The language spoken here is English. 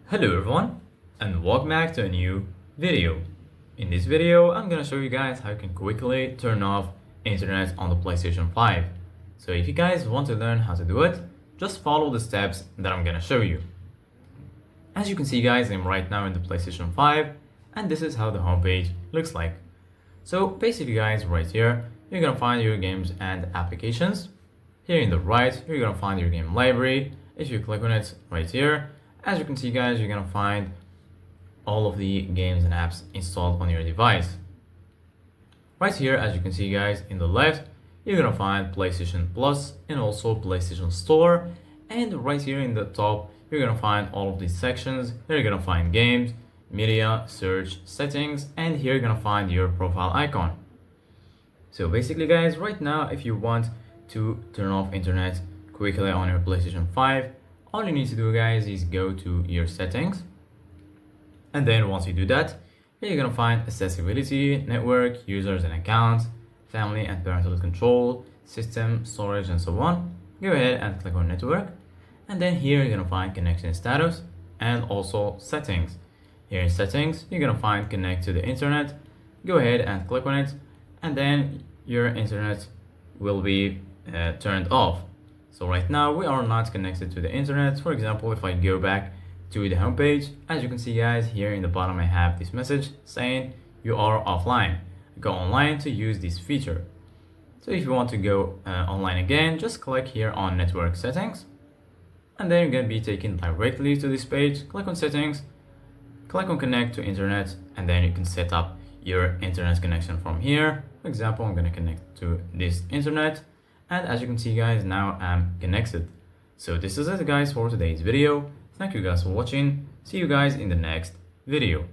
Hello everyone and welcome back to a new video. In this video, I'm gonna show you guys how you can quickly turn off internet on the PlayStation 5. So if you guys want to learn how to do it, just follow the steps that I'm gonna show you. As you can see guys, I'm right now in the PlayStation 5 and this is how the homepage looks like. So basically guys, right here, you're gonna find your games and applications. Here in the right, you're gonna find your game library. If you click on it right here, as you can see guys, you're gonna find all of the games and apps installed on your device. Right here, as you can see guys, in the left, you're gonna find PlayStation Plus and also PlayStation Store. And right here in the top, you're gonna find all of these sections. Here you're gonna find games, media, search, settings, and here you're gonna find your profile icon. So basically guys, right now, if you want to turn off internet quickly on your PlayStation 5, all you need to do guys is go to your settings, and then once you do that, you're gonna find accessibility, network, users and accounts, family and parental control, system, storage and so on. Go ahead and click on network, and then here you're gonna find connection status and also settings. Here in settings, you're gonna find connect to the internet. Go ahead and click on it, and then your internet will be turned off. So right now we are not connected to the internet. For example, if I go back to the homepage, as you can see guys, here in the bottom I have this message saying you are offline. Go online to use this feature. So if you want to go online again, just click here on network settings, and then you're going to be taken directly to this page. Click on settings, click on connect to internet, and then you can set up your internet connection from here. For example, I'm going to connect to this internet. And as you can see guys, now I'm connected. So this is it guys for today's video. Thank you guys for watching. See you guys in the next video.